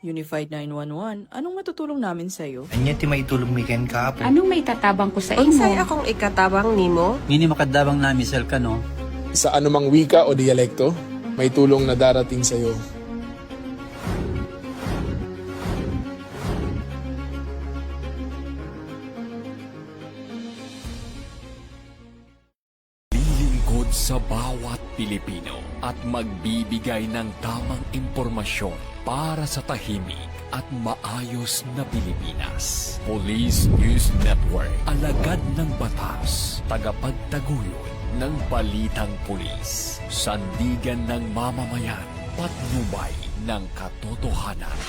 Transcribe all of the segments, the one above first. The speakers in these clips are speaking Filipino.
Unified 911, anong matutulong namin sa'yo? Anya ti maitulong mi ken kaapon. Anong may tatabang ko sa Unsay imo? akong ikatabang nimo? Ngini makadabang na misal ka no. Sa anumang wika o dialekto, may tulong na darating sa iyo. Lilingkod sa bawat Pilipino at magbibigay ng tamang impormasyon para sa tahimik at maayos na Pilipinas. Police News Network, alagad ng batas, tagapagtaguyod ng balitang pulis, sandigan ng mamamayan, patnubay ng katotohanan.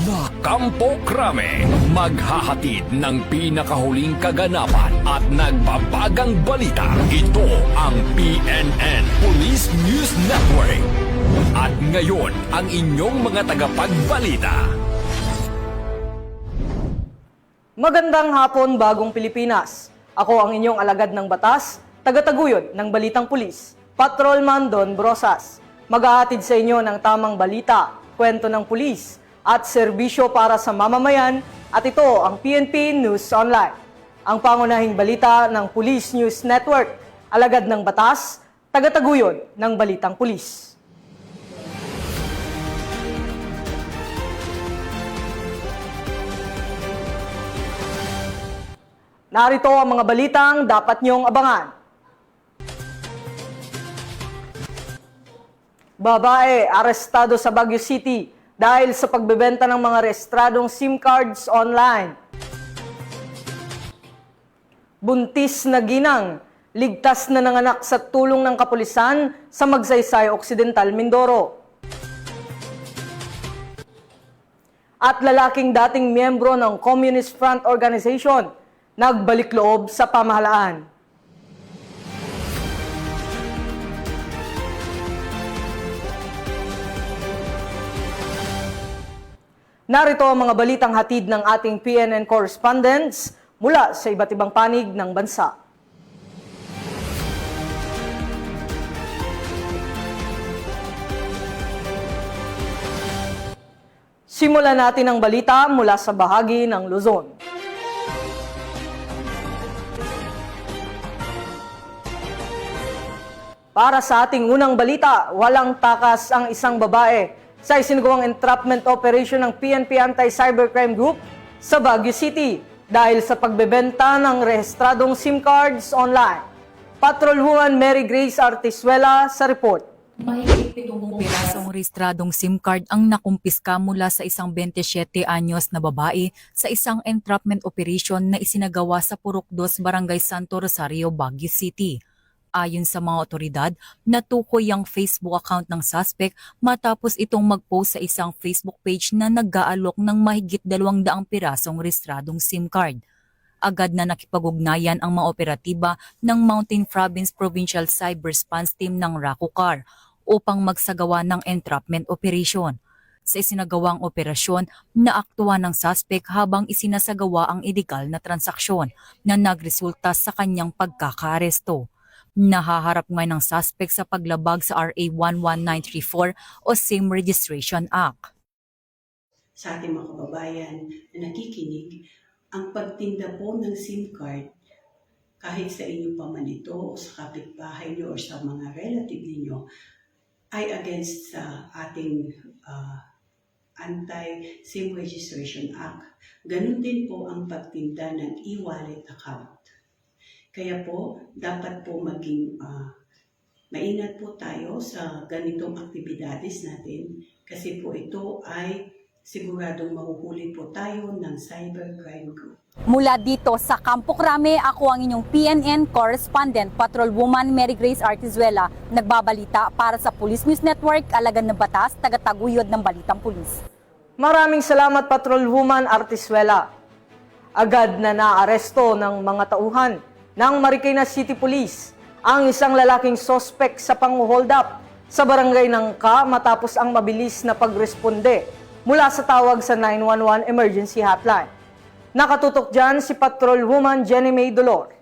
La Campo Crame, maghahatid ng pinakahuling kaganapan at nagbabagang balita. Ito ang PNN Police News Network. At ngayon, ang inyong mga tagapagbalita. Magandang hapon, Bagong Pilipinas. Ako ang inyong alagad ng batas, tagataguyod ng Balitang Pulis, Patrolman Don Brosas. Maghahatid sa inyo ng tamang balita, kwento ng pulis, at serbisyo para sa mamamayan, at ito ang PNP News Online. Ang pangunahing balita ng Police News Network, alagad ng batas, tagataguyod ng Balitang Pulis. Narito ang mga balitang dapat niyong abangan. Babae arestado sa Baguio City dahil sa pagbebenta ng mga rehistradong SIM cards online. Buntis na ginang, ligtas na nanganak sa tulong ng kapulisan sa Magsaysay Occidental, Mindoro. At lalaking dating miyembro ng Communist Front Organization, nagbalik loob sa pamahalaan. Narito ang mga balitang hatid ng ating PNN correspondents mula sa iba't ibang panig ng bansa. Simulan natin ang balita mula sa bahagi ng Luzon. Para sa ating unang balita, walang takas ang isang babae sa isinagawang entrapment operation ng PNP Anti-Cybercrime Group sa Baguio City dahil sa pagbebenta ng rehistradong SIM cards online. Patrolwoman Mary Grace Artisuela sa report. Mahigit 70 pirasong rehistradong SIM card ang nakumpiska mula sa isang 27 anyos na babae sa isang entrapment operation na isinagawa sa Purok 2, Barangay Santo Rosario, Baguio City. Ayon sa mga otoridad, natukoy ang Facebook account ng suspect matapos itong mag-post sa isang Facebook page na nag-aalok ng mahigit 200 pirasong rehistradong SIM card. Agad na nakipag-ugnayan ang mga operatiba ng Mountain Province Provincial Cyber Response Team ng RACOCAR upang magsagawa ng entrapment operation. Sa isinagawang operasyon, naaktuhan ng suspect habang isinasagawa ang illegal na transaksyon na nagresulta sa kanyang pagkakaaresto. Nahaharap ngayon ng suspect sa paglabag sa RA 11934 o SIM Registration Act. Sa ating mga kababayan na nakikinig, ang pagtinda po ng SIM card, kahit sa inyo pa man ito o sa kapitbahay nyo o sa mga relative ninyo, ay against sa ating Anti-SIM Registration Act. Ganun din po ang pagtinda ng e-wallet account. Kaya po, dapat po maging maingat po tayo sa ganitong aktibidades natin kasi po ito ay siguradong mahuhuli po tayo ng cybercrime group. Mula dito sa Campo Crame, ako ang inyong PNN correspondent, Patrolwoman Mary Grace Artisuela, nagbabalita para sa Police News Network, alagad ng batas, tagataguyod ng Balitang Pulis. Maraming salamat, Patrolwoman Artisuela. Agad na naaresto ng mga tauhan ng Marikina City Police ang isang lalaking sospek sa pang-hold up sa barangay ng Ka matapos ang mabilis na pagresponde mula sa tawag sa 911 emergency hotline. Nakatutok dyan si Patrolwoman Jenny May Dolor.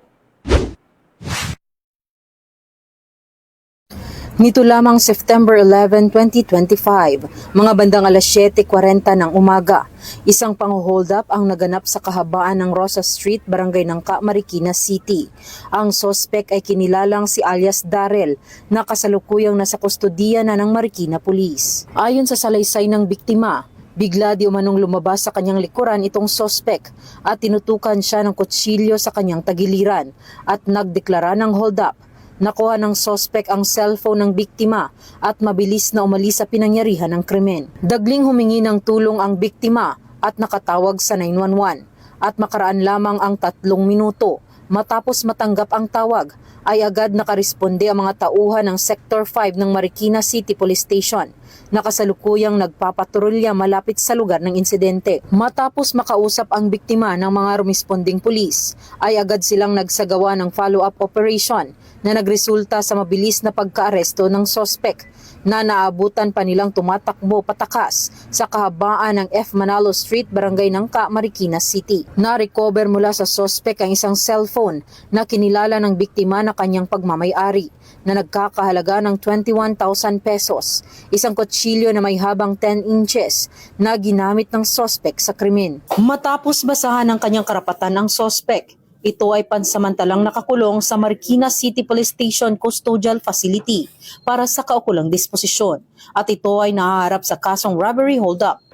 Nito lamang September 11, 2025, mga bandang alas 7:40 ng umaga, isang pang-hold up ang naganap sa kahabaan ng Rosa Street, Barangay Nangka, Marikina City. Ang sospek ay kinilalang si alias Darrell na kasalukuyang nasa kustodiya na ng Marikina Police. Ayon sa salaysay ng biktima, bigla di umanong lumabas sa kanyang likuran itong sospek at tinutukan siya ng kutsilyo sa kanyang tagiliran at nagdeklara ng hold up. Nakuha ng sospek ang cellphone ng biktima at mabilis na umalis sa pinangyarihan ng krimen. Dagling humingi ng tulong ang biktima at nakatawag sa 911 at makaraan lamang ang 3 minuto. Matapos matanggap ang tawag, ay agad nakaresponde ang mga tauhan ng Sector 5 ng Marikina City Police Station na kasalukuyang nagpapatrolya malapit sa lugar ng insidente. Matapos makausap ang biktima ng mga rumesponding pulis, ay agad silang nagsagawa ng follow-up operation na nagresulta sa mabilis na pagkaaresto ng sospek na naabutan pa nilang tumatakbo patakas sa kahabaan ng F. Manalo Street, Barangay Nangka, Marikina City. Na-recover mula sa sospek ang isang cellphone na kinilala ng biktima na kanyang pagmamay-ari na nagkakahalaga ng 21,000 pesos, isang kutsilyo na may habang 10 inches na ginamit ng sospek sa krimen. Matapos basahan ng kanyang karapatan ang sospek, ito ay pansamantalang nakakulong sa Marikina City Police Station Custodial Facility para sa kaukulang disposisyon at ito ay nahaharap sa kasong robbery hold-up.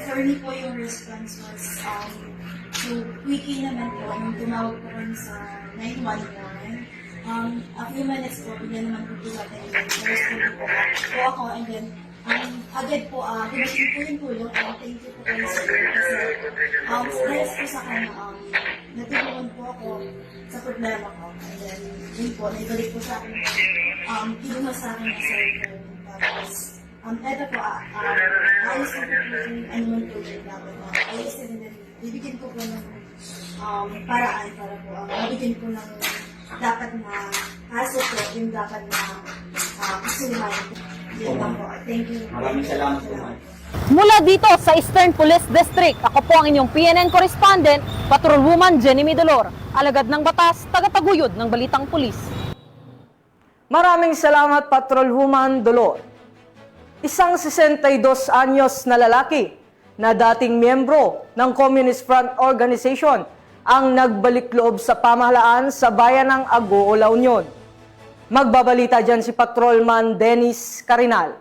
Sorry po yung response was so quickly naman po nung tumawag po rin sa 911. A few minutes po, bigla naman po natin yung po ako and then agad po, dumating po yung tulong and thank you po kayo sa iyo kasi stress po sa kanya, natulungan po ako sa problema ko and then yun po, naibalik po sa akin kinuha sa akin na cellphone tapos eto po, ayos na po yung anumang tulong dapat ayos na din bibigyan ko po ng paraan para po mabigyan ko ng dapat na kaso po yung dapat na kasuhan. Yun lang po. Thank you. Maraming salamat po. Mula dito sa Eastern Police District, ako po ang inyong PNN correspondent, Patrolwoman Jenny Midolor, alagad ng batas, tagataguyod ng Balitang Pulis. Maraming salamat, Patrolwoman Dolor. Isang 62 anyos na lalaki na dating miyembro ng Communist Front Organization ang nagbalik loob sa pamahalaan sa bayan ng Agoo, La Union. Magbabalita dyan si Patrolman Dennis Carinal.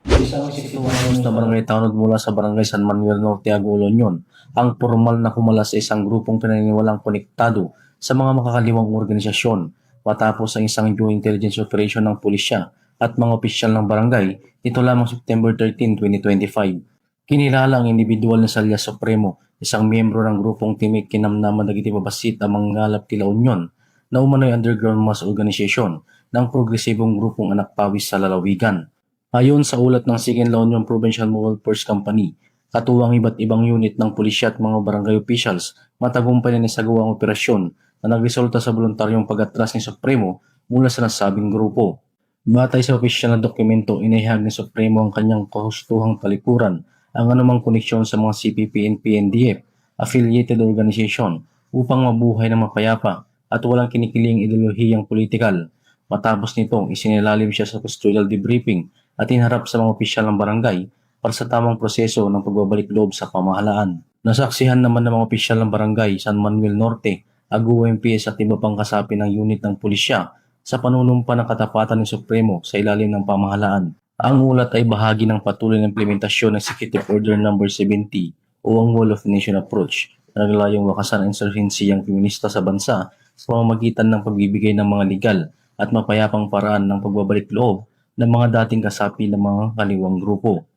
Isang 61 anyos na barangay tanod mula sa barangay San Manuel Norte, Agoo, La Union ang formal na kumala sa isang grupong pinaniniwalang konektado sa mga makakaliwang organisasyon matapos ang isang joint intelligence operation ng pulisya at mga opisyal ng barangay ito lamang September 13, 2025. Kinilala ang individual na Salya Supremo, isang miyembro ng grupong Timik Kinamnaman Nagitibabasit ang Mangalap Tila Union na umano'y underground mass organization ng progresibong grupong Anak Pawis sa lalawigan. Ayon sa ulat ng Sigen La Union Provincial Mobile Force Company, katuwang iba't ibang unit ng pulisya at mga barangay officials matagumpay na nisagawa ang operasyon na nagresulta sa voluntaryong pag-atras ni Supremo mula sa nasabing grupo. Batay sa opisyal na dokumento, inihag ni Supremo ang kanyang kahustuhang talikuran ang anumang koneksyon sa mga CPP and PNDF affiliated organization upang mabuhay ng mapayapa at walang kinikiling ideolohiyang politikal. Matapos nito, isinilalim siya sa custodial debriefing at inharap sa mga opisyal ng barangay para sa tamang proseso ng pagbabalik loob sa pamahalaan. Nasaksihan naman ng mga opisyal ng barangay San Manuel Norte, Agoo MPS at iba pang kasapi ng unit ng pulisya sa panunumpa ng katapatan ni Supremo sa ilalim ng pamahalaan. Ang ulat ay bahagi ng patuloy na implementasyon ng Executive Order No. 70 o ang Wall of Nation Approach na naglayong wakasan ang insurhensiyang feminista sa bansa sa pamamagitan ng pagbibigay ng mga legal at mapayapang paraan ng pagbabalik loob ng mga dating kasapi ng mga kaliwang grupo.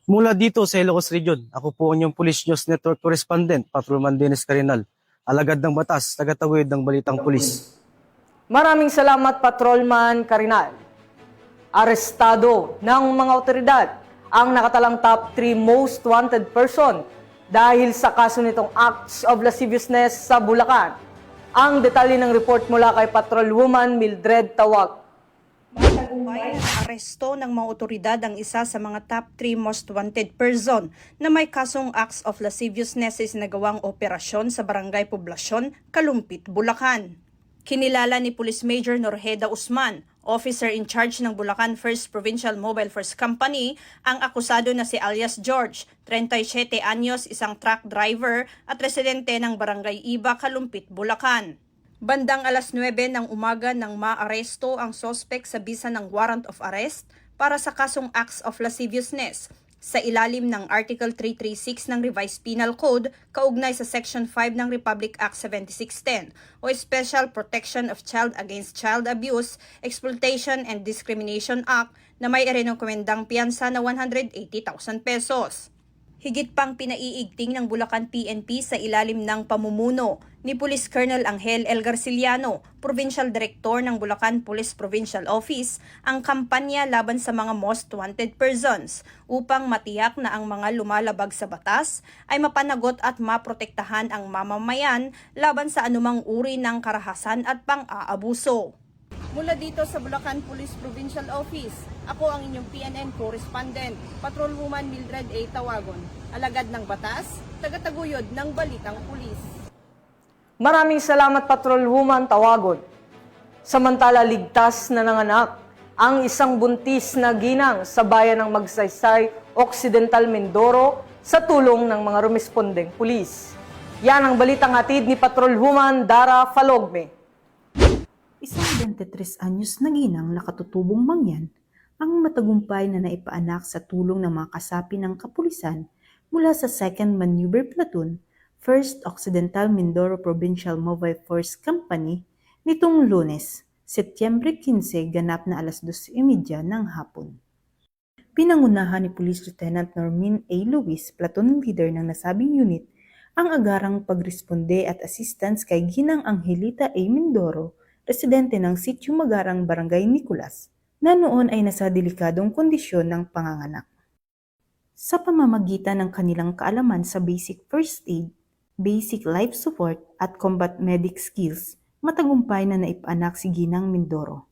Mula dito sa Ilocos Region, ako po ang inyong Police News Network Correspondent, Patrolman Dennis Carinal, alagad ng batas, tagataguyod ng Balitang Pulis. Maraming salamat, Patrolman Carinal. Arestado ng mga otoridad ang nakatalang top 3 most wanted person dahil sa kaso nitong acts of lasciviousness sa Bulacan. Ang detalye ng report mula kay Patrolwoman Mildred Tawag. Matagumpay ang aresto ng mga otoridad ang isa sa mga top 3 most wanted person na may kasong acts of lasciviousness sa nagawang operasyon sa Barangay Poblasyon, Kalumpit, Bulacan. Kinilala ni Police Major Norheda Usman Officer in charge ng Bulacan 1st Provincial Mobile Force Company, ang akusado na si alias George, 37 anyos, isang truck driver at residente ng Barangay Iba, Kalumpit, Bulacan. Bandang alas 9 ng umaga nang maaresto ang sospek sa bisa ng warrant of arrest para sa kasong acts of lasciviousness sa ilalim ng Article 336 ng Revised Penal Code kaugnay sa Section 5 ng Republic Act 7610 o Special Protection of Child Against Child Abuse, Exploitation and Discrimination Act na may irekomendang piyansa na 180,000 pesos. Higit pang pinaiigting ng Bulacan PNP sa ilalim ng pamumuno ni Police Colonel Angel L. Garciliano, Provincial Director ng Bulacan Police Provincial Office, ang kampanya laban sa mga most wanted persons upang matiyak na ang mga lumalabag sa batas ay mapanagot at maprotektahan ang mamamayan laban sa anumang uri ng karahasan at pang-aabuso. Mula dito sa Bulacan Police Provincial Office, ako ang inyong PNN correspondent, Patrolwoman Mildred A. Tawagon, alagad ng batas, tagataguyod ng Balitang Pulis. Maraming salamat Patrolwoman Tawagon. Samantala ligtas na nanganak ang isang buntis na ginang sa bayan ng Magsaysay, Occidental Mindoro sa tulong ng mga rumespondeng pulis. Yan ang balitang hatid ni Patrolwoman Dara Falogme. Isang 23 anyos na ginang nakatutubong mangyan ang matagumpay na naipaanak sa tulong ng mga kasapi ng kapulisan mula sa 2nd Maneuver Platoon, 1st Occidental Mindoro Provincial Mobile Force Company nitong Lunes, Setyembre 15, ganap na alas 2:30 ng hapon. Pinangunahan ni Police Lieutenant Normin A. Luis, platoon leader ng nasabing unit, ang agarang pagresponde at assistance kay Ginang Angelita A. Mindoro, residente ng Sitio Magarang, Barangay Nicolas, na noon ay nasa delikadong kondisyon ng panganganak. Sa pamamagitan ng kanilang kaalaman sa basic first aid, basic life support at combat medic skills, matagumpay na naipaanak si Ginang Mindoro.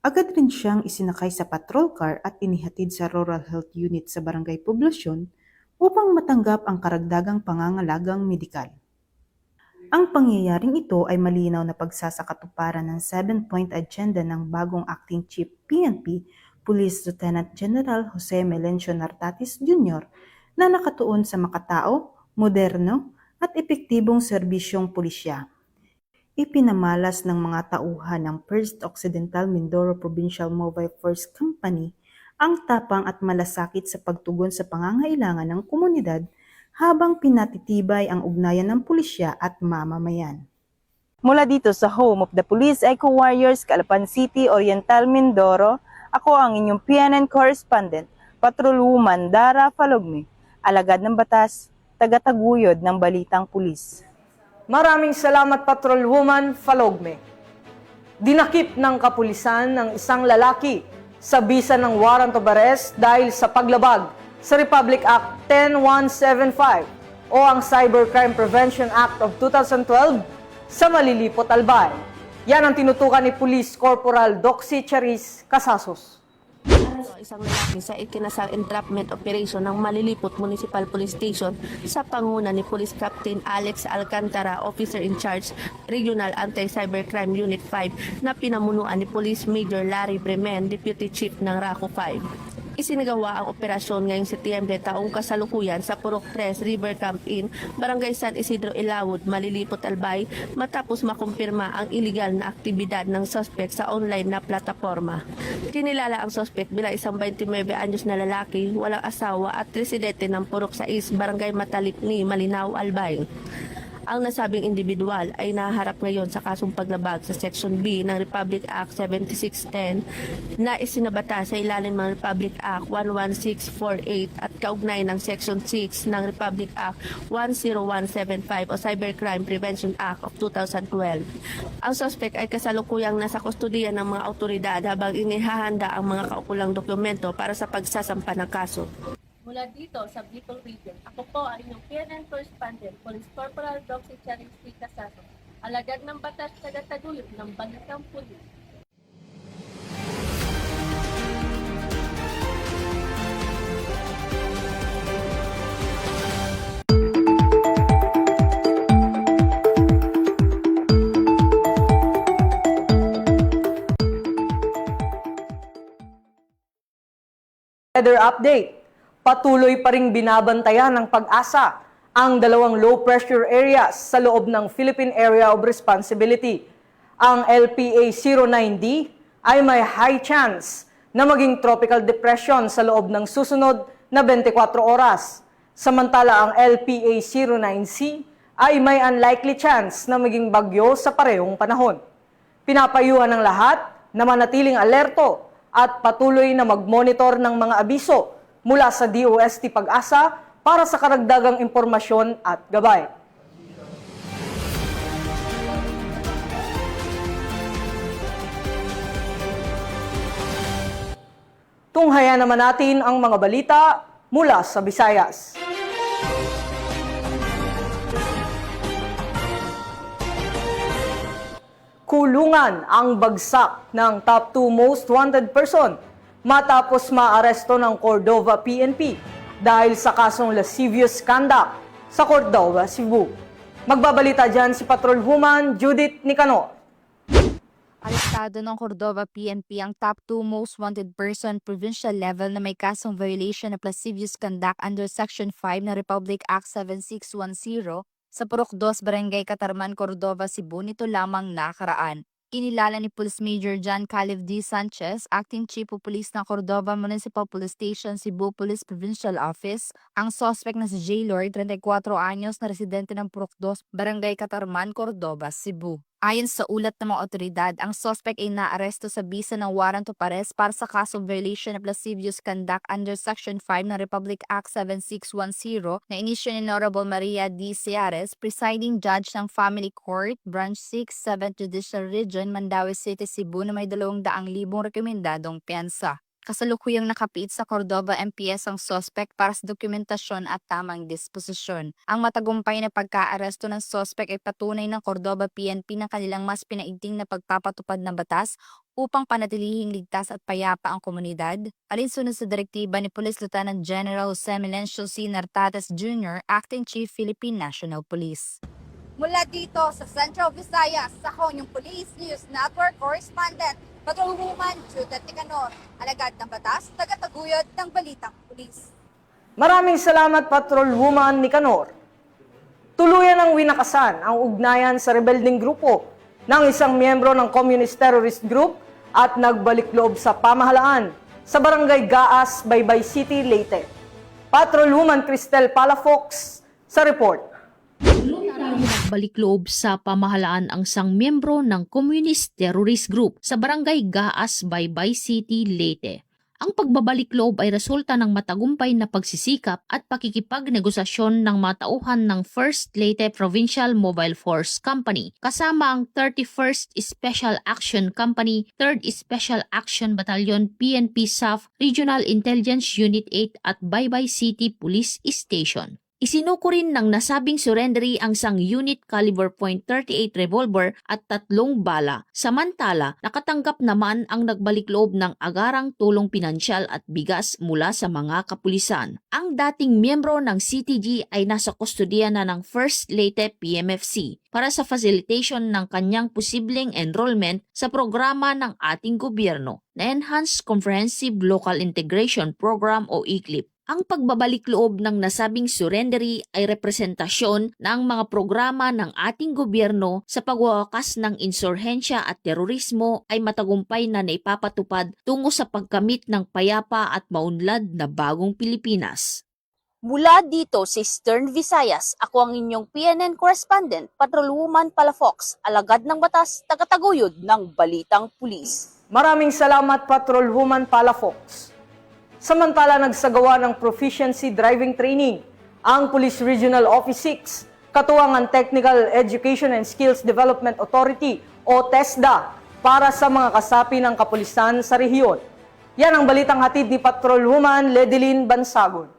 Agad rin siyang isinakay sa patrol car at inihatid sa Rural Health Unit sa Barangay Poblasyon upang matanggap ang karagdagang pangangalagang medikal. Ang pangyayaring ito ay malinaw na pagsasakatuparan ng 7-point agenda ng bagong Acting Chief PNP, Police Lieutenant General Jose Melencio Nartatis Jr. na nakatuon sa makatao, moderno at epektibong serbisyong pulisya. Ipinamalas ng mga tauhan ng 1st Occidental Mindoro Provincial Mobile Force Company ang tapang at malasakit sa pagtugon sa pangangailangan ng komunidad habang pinatitibay ang ugnayan ng pulisya at mamamayan. Mula dito sa home of the Police Eco Warriors, Calapan City, Oriental, Mindoro, ako ang inyong PNN correspondent, Patrolwoman Dara Falogme, alagad ng batas, tagataguyod ng Balitang Pulis. Maraming salamat Patrolwoman Falogme. Dinakip ng kapulisan ng isang lalaki sa bisa ng warrant of arrest dahil sa paglabag sa Republic Act 10175 o ang Cybercrime Prevention Act of 2012 sa Malilipot, Albay. Yan ang tinutukan ni Police Corporal Doxy Charis Casasos. Isang lalaki sa ikinasang entrapment operation ng Malilipot Municipal Police Station sa panguna ni Police Captain Alex Alcantara, Officer in Charge, Regional Anti-Cybercrime Unit 5 na pinamunuan ni Police Major Larry Bremen, Deputy Chief ng RACO 5. Isinagawa ang operasyon ngayong Setyembre taong kasalukuyan sa Purok 3 River Camp Inn, Barangay San Isidro Ilawod, Malilipot, Albay matapos makumpirma ang iligal na aktibidad ng suspect sa online na plataforma. Kinilala ang suspect bilang isang 29 anyos na lalaki, walang asawa at residente ng Purok 6, Barangay Matalipni, Malinaw, Albay. Ang nasabing individual ay naharap ngayon sa kasong paglabag sa Section B ng Republic Act 7610 na isinabata sa ilalim ng Republic Act 11648 at kaugnay ng Section 6 ng Republic Act 10175 o Cybercrime Prevention Act of 2012. Ang suspect ay kasalukuyang nasa kustudiya ng mga otoridad habang inihahanda ang mga kaukulang dokumento para sa pagsasampa ng kaso. Mula dito sa Bicol Region, ako po ang inyong PNN correspondent, Police Corporal Doxy Charis Casasos, alagad ng batas tagataguyod ng Balitang Pulis. Weather update. Patuloy pa ring binabantayan ng Pag-asa ang dalawang low pressure areas sa loob ng Philippine Area of Responsibility. Ang LPA-09D ay may high chance na maging tropical depression sa loob ng susunod na 24 oras. Samantala ang LPA-09C ay may unlikely chance na maging bagyo sa parehong panahon. Pinapayuhan ng lahat na manatiling alerto at patuloy na mag-monitor ng mga abiso mula sa DOST Pag-asa para sa karagdagang impormasyon at gabay. Tunghayan naman natin ang mga balita mula sa Visayas. Kulungan ang bagsak ng top 2 most wanted person matapos maaresto ng Cordova PNP dahil sa kasong lascivious conduct sa Cordova, Cebu. Magbabalita dyan si Patrolwoman Judith Nicanor. Arestado ng Cordova PNP ang top 2 most wanted person provincial level na may kasong violation of lascivious conduct under Section 5 ng Republic Act 7610 sa Purok 2, Barangay Catarman, Cordova, Cebu nito lamang nakaraan. Kinilala ni Police Major John Caleb D. Sanchez, Acting Chief of Police ng Cordova Municipal Police Station, Cebu Police Provincial Office, ang suspect na si J. Lord, 34 anyos na residente ng Purok 2, Barangay Catarman, Cordova, Cebu. Ayon sa ulat ng mga otoridad, ang suspect ay naaresto sa bisa ng warrant of arrest para sa kasong violation of lascivious conduct under Section 5 ng Republic Act 7610 na inisyo ni Honorable Maria D. Ciares, presiding judge ng Family Court, Branch 6, 7th Judicial Region, Mandaue City, Cebu na may 200,000 rekomendadong piyansa. Kasalukuyang nakapiit sa Cordova MPS ang suspect para sa dokumentasyon at tamang disposisyon. Ang matagumpay na pagkaaresto ng suspect ay patunay ng Cordova PNP na kanilang mas pinaigting na pagpapatupad ng batas upang panatilihing ligtas at payapa ang komunidad, alinsunod sa direktiba ni Police Lieutenant General Jose Melencio C. Nartates Jr., Acting Chief Philippine National Police. Mula dito sa Central Visayas, sa Honyong Police News Network Correspondent, Patrolwoman Judith Nicanor, alagad ng batas, tagataguyod ng Balitang Pulis. Maraming salamat, Patrolwoman Nicanor. Tuluyan ang winakasan ang ugnayan sa rebelding grupo ng isang miyembro ng Communist Terrorist Group at nagbalik loob sa pamahalaan sa Barangay Gaas, Baybay City, Leyte. Patrolwoman Cristel Palafox sa report. Nagbalik loob sa pamahalaan ang isang miyembro ng Communist Terrorist Group sa Barangay Gaas, Baybay City, Leyte. Ang pagbabalik loob ay resulta ng matagumpay na pagsisikap at pakikipagnegosasyon ng mga tauhan ng 1st Leyte Provincial Mobile Force Company kasama ang 31st Special Action Company, 3rd Special Action Battalion PNP SAF Regional Intelligence Unit 8 at Baybay City Police Station. Isinuko rin ng nasabing surrendery ang isang unit caliber .38 revolver at 3 bala. Samantala, nakatanggap naman ang nagbalik loob ng agarang tulong pinansyal at bigas mula sa mga kapulisan. Ang dating miyembro ng CTG ay nasa kustodiya na ng 1st Leyte PMFC para sa facilitation ng kanyang posibleng enrollment sa programa ng ating gobyerno na Enhanced Comprehensive Local Integration Program o ECLIP. Ang pagbabalik loob ng nasabing surrendery ay representasyon ng mga programa ng ating gobyerno sa pagwawakas ng insurhensya at terorismo ay matagumpay na naipapatupad tungo sa pagkamit ng payapa at maunlad na bagong Pilipinas. Mula dito sa Eastern Visayas, ako ang inyong PNN correspondent, Patrolwoman Palafox, alagad ng batas, tagataguyod ng Balitang Pulis. Maraming salamat, Patrolwoman Palafox. Samantala nagsagawa ng proficiency driving training ang Police Regional Office 6, katuwang ang Technical Education and Skills Development Authority o TESDA para sa mga kasapi ng kapulisan sa rehiyon. Yan ang balitang hatid ni Patrolwoman Ledeline Bansagon.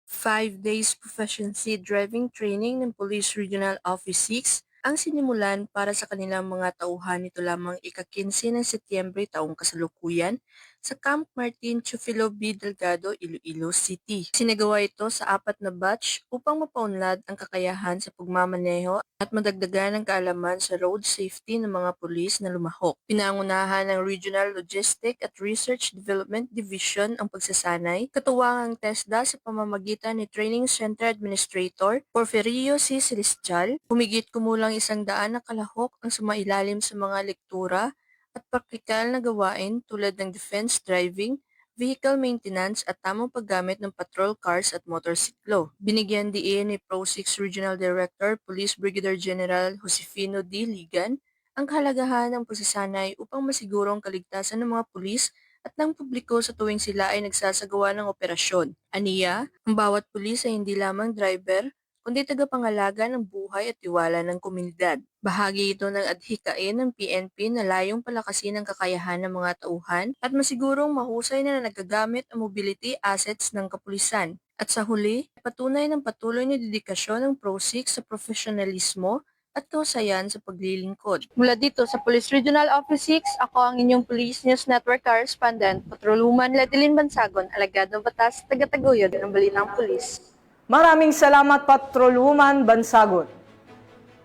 5 days proficiency driving training ng Police Regional Office 6 ang sinimulan para sa kanilang mga tauhan nito lamang ika-15 ng Setyembre taong kasalukuyan sa Camp Martin Chufilo B. Delgado, Iloilo City. Sinagawa ito sa 4 na batch upang mapaunlad ang kakayahan sa pagmamaneho at madagdagan ang kaalaman sa road safety ng mga pulis na lumahok. Pinangunahan ng Regional Logistic at Research Development Division ang pagsasanay, katuwang ang TESDA sa pamamagitan ni Training Center Administrator Porfirio C. Celestial. Humigit kumulang 100 na kalahok ang sumailalim sa mga lektura at praktikal na gawain tulad ng defense driving, vehicle maintenance at tamang paggamit ng patrol cars at motorsiklo. Binigyan diin ni Pro 6 Regional Director Police Brigadier General Josefino D. Ligan ang kahalagahan ng pagsasanay upang masigurong kaligtasan ng mga pulis at ng publiko sa tuwing sila ay nagsasagawa ng operasyon. Aniya, ang bawat pulis ay hindi lamang driver, kundi tagapangalaga ng buhay at tiwala ng komunidad. Bahagi ito ng adhikain ng PNP na layong palakasin ang kakayahan ng mga tauhan at masigurong mahusay na nagagamit ang mobility assets ng kapulisan. At sa huli, patunay ng patuloy na dedikasyon ng Pro 6 sa profesionalismo at kausayan sa paglilingkod. Mula dito sa Police Regional Office 6, ako ang inyong Police News Network Correspondent, Patrolwoman Ledilyn Bansagon, alagad ng batas, tagataguyod ng Balitang Pulis. Maraming salamat, Patrolwoman Bansagon.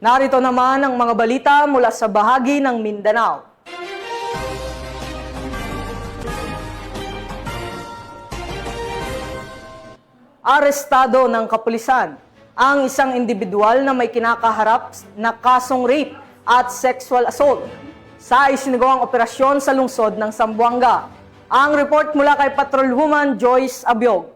Narito naman ang mga balita mula sa bahagi ng Mindanao. Arestado ng kapulisan ang isang individual na may kinakaharap na kasong rape at sexual assault sa isinagawang operasyon sa lungsod ng Zamboanga. Ang report mula kay Patrolwoman Joyce Abiog.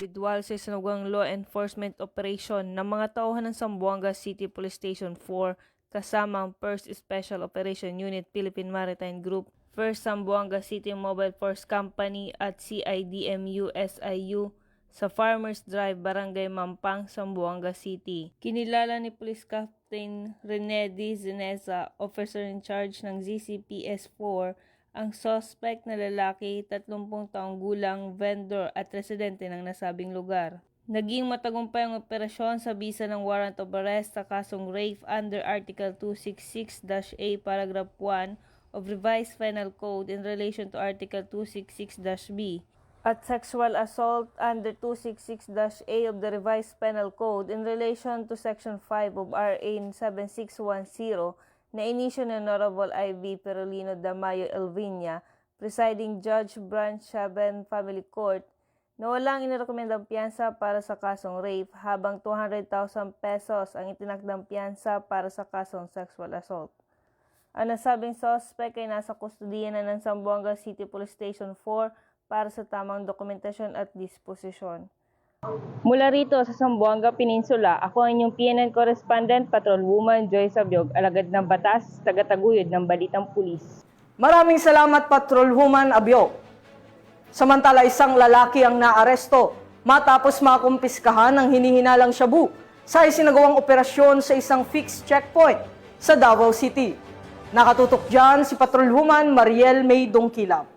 Individual sa isinagawang law enforcement operation ng mga tauhan ng Zamboanga City Police Station 4 kasama ang 1st Special Operation Unit Philippine Maritime Group, 1st Zamboanga City Mobile Force Company at CIDMU SIU sa Farmers Drive, Barangay Mampang, Zamboanga City. Kinilala ni Police Captain Rene D. Zineza, officer in charge ng ZCPS-4, ang suspect na lalaki, 30 taong gulang, vendor at residente ng nasabing lugar. Naging matagumpay ang operasyon sa bisa ng warrant of arrest sa kasong rape under Article 266-A Paragraph 1 of Revised Penal Code in relation to Article 266-B at sexual assault under 266-A of the Revised Penal Code in relation to Section 5 of RA 7610 na inisyo ng Honorable I.V. Perolino Damayo Elvinia, Presiding Judge Branch 7 Family Court, na walang inirekomendang piyansa para sa kasong rape habang 200,000 pesos ang itinakdang piyansa para sa kasong sexual assault. Ang nasabing suspect ay nasa kustudiya na ng Zamboanga City Police Station 4 para sa tamang dokumentasyon at disposisyon. Mula rito sa Zamboanga Peninsula, ako ang inyong PNN Correspondent, Patrolwoman Joyce Abiog, alagad ng batas, tagataguyod ng Balitang Pulis. Maraming salamat, Patrolwoman Abiog. Samantala, isang lalaki ang naaresto matapos makumpiskahan ng hinihinalang shabu sa isinagawang operasyon sa isang fixed checkpoint sa Davao City. Nakatutok dyan si Patrolwoman Mariel May Dongkilap.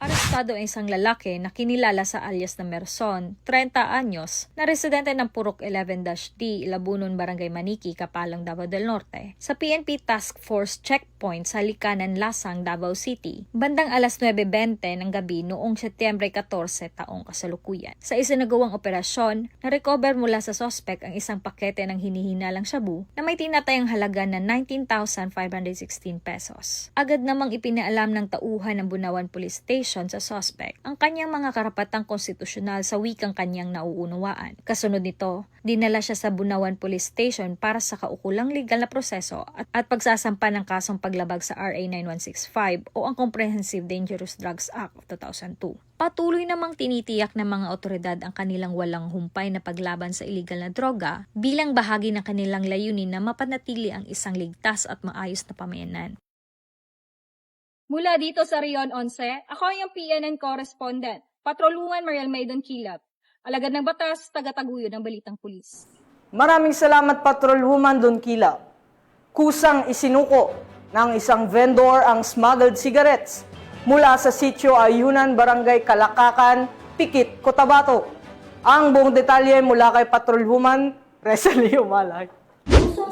Arestado ang isang lalaki na kinilala sa alias na Merson, 30 anyos, na residente ng Purok 11-D, Labunon, Barangay Maniki, Kapalang, Davao del Norte, sa PNP Task Force Checkpoint sa Likanan, Lasang, Davao City, bandang alas 9:20 ng gabi noong Setyembre 14 taong kasalukuyan. Sa isinagawang operasyon, na-recover mula sa suspect ang isang pakete ng hinihinalang shabu na may tinatayang halaga na 19,516 pesos. Agad namang ipinaalam ng tauhan ng Bunawan Police Station sa suspect ang kanyang mga karapatang konstitusyonal sa wikang kanyang nauunawaan. Kasunod nito, dinala siya sa Bunawan Police Station para sa kaukulang legal na proseso at pagsasampa ng kasong paglabag sa RA 9165 o ang Comprehensive Dangerous Drugs Act of 2002. Patuloy namang tinitiyak ng mga otoridad ang kanilang walang humpay na paglaban sa illegal na droga bilang bahagi ng kanilang layunin na mapanatili ang isang ligtas at maayos na pamayanan. Mula dito sa Rion 11, ako ang PNN Correspondent, Patrolwoman Mariel May Dongkilap, alagad ng batas, tagataguyod ng Balitang Pulis. Maraming salamat, Patrolwoman Dongkilap. Kusang isinuko ng isang vendor ang smuggled cigarettes mula sa Sitio Ayunan, Barangay Kalakakan, Pikit, Cotabato. Ang buong detalye mula kay Patrolwoman Resalio Malay.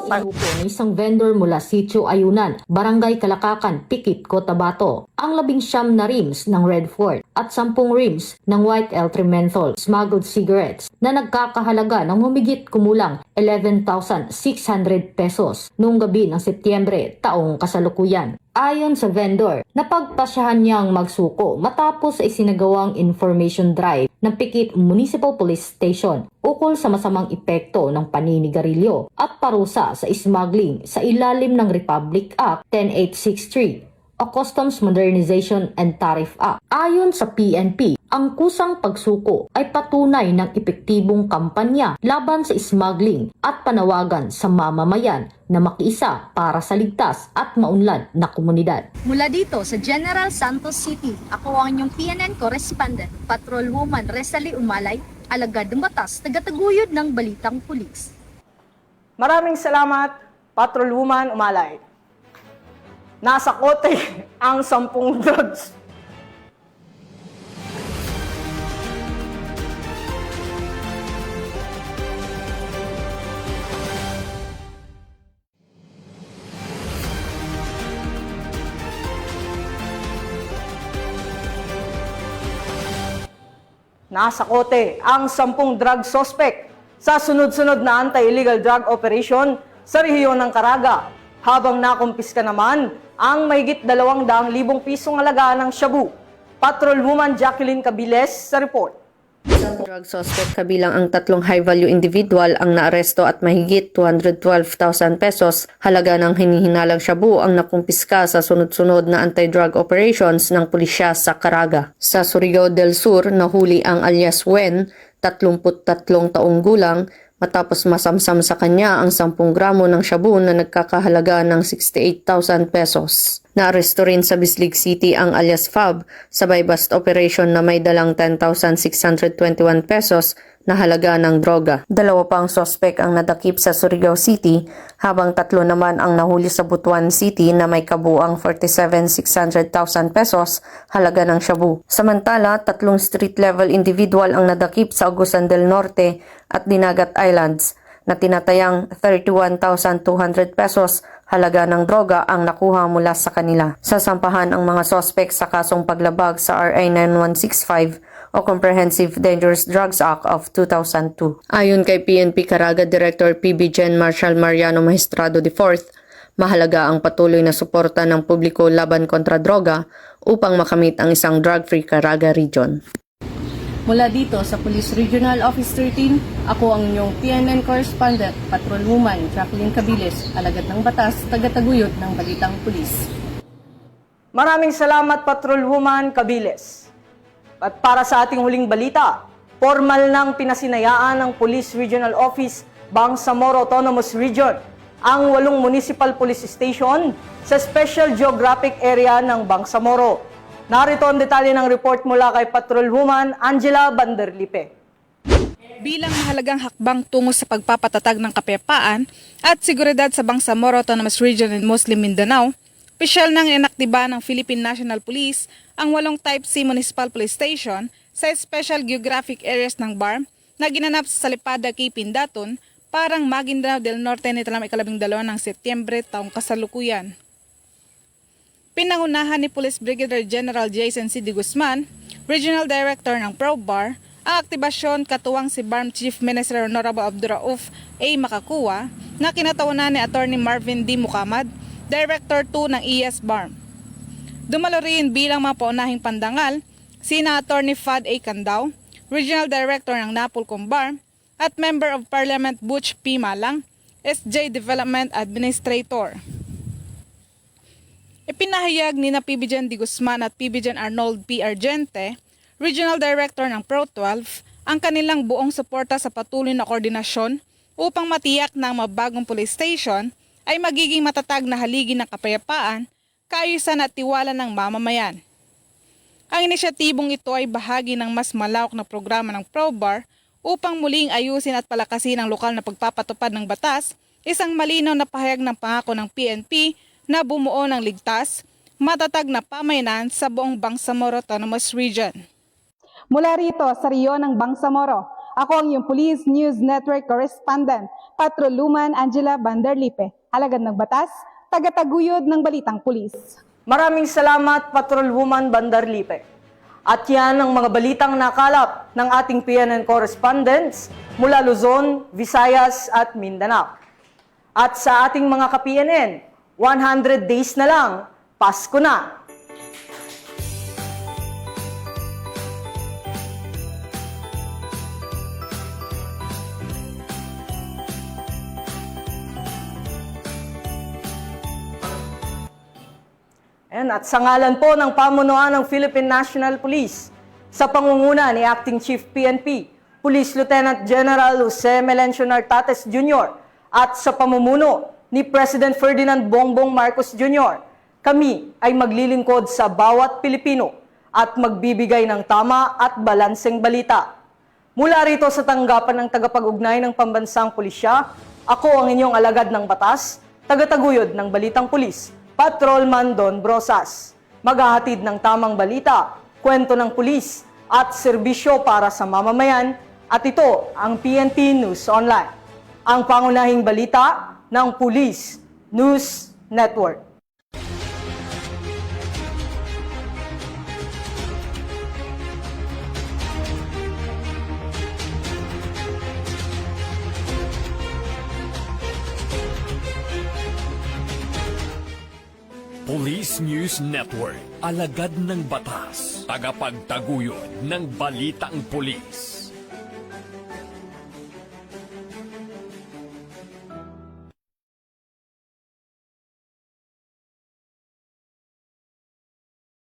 Grupo ng isang vendor mula Sitio Ayunan, Barangay Kalakakan, Tikit, Cotabato. Ang 19 na rims ng Red Fort at 10 rims ng White L3 Menthol smuggled cigarettes na nagkakahalaga ng humigit kumulang 11,600 pesos noong gabi ng Setyembre taong kasalukuyan. Ayon sa vendor, napagpasyahan niyang magsuko matapos sa isinagawang information drive ng Pikit Municipal Police Station ukol sa masamang epekto ng paninigarilyo at parusa sa smuggling sa ilalim ng Republic Act 10863 o Customs Modernization and Tariff Act. Ayon sa PNP, ang kusang pagsuko ay patunay ng epektibong kampanya laban sa smuggling at panawagan sa mamamayan na makiisa para sa ligtas at maunlad na komunidad. Mula dito sa General Santos City, ako ang inyong PNN correspondent, Patrolwoman Resali Umalay, alagad ng batas, tagataguyod ng Balitang Pulis. Maraming salamat, Patrolwoman Umalay. Nasa kote ang 10 drugs. Nasa kote ang 10 drug suspect sa sunod-sunod na anti-illegal drug operation sa rehiyon ng Caraga, habang nakumpiska naman ang mahigit 200,000 pisong halaga ng shabu. Patrolwoman Jacqueline Cabiles sa report. Drug suspect kabilang ang 3 high-value individual ang naaresto at mahigit 212,000 pesos halaga ng hinihinalang shabu ang nakumpiska sa sunod-sunod na anti-drug operations ng pulisya sa Caraga. Sa Surigao del Sur, nahuli ang alias Wen, 33 taong gulang, matapos masamsam sa kanya ang 10 gramo ng shabu na nagkakahalaga ng 68,000 pesos. Naaresto rin sa Bislig City ang alias Fab sa buy-bust operation na may dalang 10,621 pesos na halaga ng droga. 2 pang sospek ang nadakip sa Surigao City, habang 3 naman ang nahuli sa Butuan City na may kabuang 47,600,000 pesos halaga ng shabu. Samantala, 3 street-level individual ang nadakip sa Agusan del Norte at Dinagat Islands na tinatayang 31,200 pesos halaga ng droga ang nakuha mula sa kanila. Sasampahan ang mga sospek sa kasong paglabag sa RA 9165 o Comprehensive Dangerous Drugs Act of 2002. Ayon kay PNP Caraga Director PB Gen Marshal Mariano Magistrado IV, mahalaga ang patuloy na suporta ng publiko laban kontra droga upang makamit ang isang drug-free Caraga region. Mula dito sa Police Regional Office 13, ako ang inyong PNN correspondent, Patrolwoman Jacqueline Cabiles, alagad ng batas, tagataguyod ng Balitang Pulis. Maraming salamat, Patrolwoman Cabiles. At para sa ating huling balita, formal nang pinasinayaan ng Police Regional Office Bangsamoro Autonomous Region ang 8 municipal police station sa Special Geographic Area ng Bangsamoro. Narito ang detalye ng report mula kay Patrolwoman Angela Banderlipe. Bilang mahalagang hakbang tungo sa pagpapatatag ng kapayapaan at seguridad sa Bangsamoro Autonomous Region and Muslim Mindanao, opisyal nang inaktiba ng Philippine National Police ang 8 Type C Municipal Police Station sa Special Geographic Areas ng BARM na ginanap sa Salipada, Cape Pindaton, parang Maguindanao del Norte nitong 12 ng Setyembre taong kasalukuyan. Pinangunahan ni Police Brigadier General Jason C. De Guzman, Regional Director ng ProBAR, ang aktibasyon katuwang si BARM Chief Minister Honorable Abdurauf A. Makakuwa na kinatawanan ni Atty. Marvin D. Mukamad, Director 2 ng ES-BARM. Dumalo rin bilang mga paunahing pandangal sina Atty. Fad A. Candao, Regional Director ng Napolcom BARM, at Member of Parliament Butch P. Malang, SJ Development Administrator. Ipinahayag ni na PB Gen. De Guzman at PB Gen. Arnold P. Argente, Regional Director ng Pro-12, ang kanilang buong suporta sa patuloy na koordinasyon upang matiyak na ang mabagong police station ay magiging matatag na haligi ng kapayapaan, kaayusan at tiwala ng mamamayan. Ang inisyatibong ito ay bahagi ng mas malawak na programa ng ProBAR upang muling ayusin at palakasin ang lokal na pagpapatupad ng batas, isang malinaw na pahayag ng pangako ng PNP na bumuo ng ligtas, matatag na pamayanan sa buong Bangsamoro Autonomous Region. Mula rito sa rehiyon ng Bangsamoro, Ako ang iyong Police News Network Correspondent, Patrolwoman Angela Vanderlipe. Alagad ng batas, tagataguyod ng balitang pulis. Maraming salamat, Patrolwoman Vanderlipe. At yan ang mga balitang nakalap ng ating PNN correspondents mula Luzon, Visayas at Mindanao. At sa ating mga ka-PNN, 100 days na lang, Pasko na! At sa ngalan po ng pamunuan ng Philippine National Police, sa pangunguna ni Acting Chief PNP, Police Lieutenant General Jose Melencio Nartates Jr. at sa pamumuno ni President Ferdinand Bongbong Marcos Jr., kami ay maglilingkod sa bawat Pilipino at magbibigay ng tama at balanseng balita. Mula rito sa tanggapan ng tagapag-ugnay ng Pambansang Pulisya, ako ang inyong alagad ng batas, tagataguyod ng Balitang Pulis, Patrolman Don Brosas. Maghahatid ng tamang balita, kwento ng pulis at serbisyo para sa mamamayan, at ito ang PNP News Online, ang pangunahing balita ng Police News Network. Police News Network, alagad ng batas, tagapagtaguyod ng balitang pulis.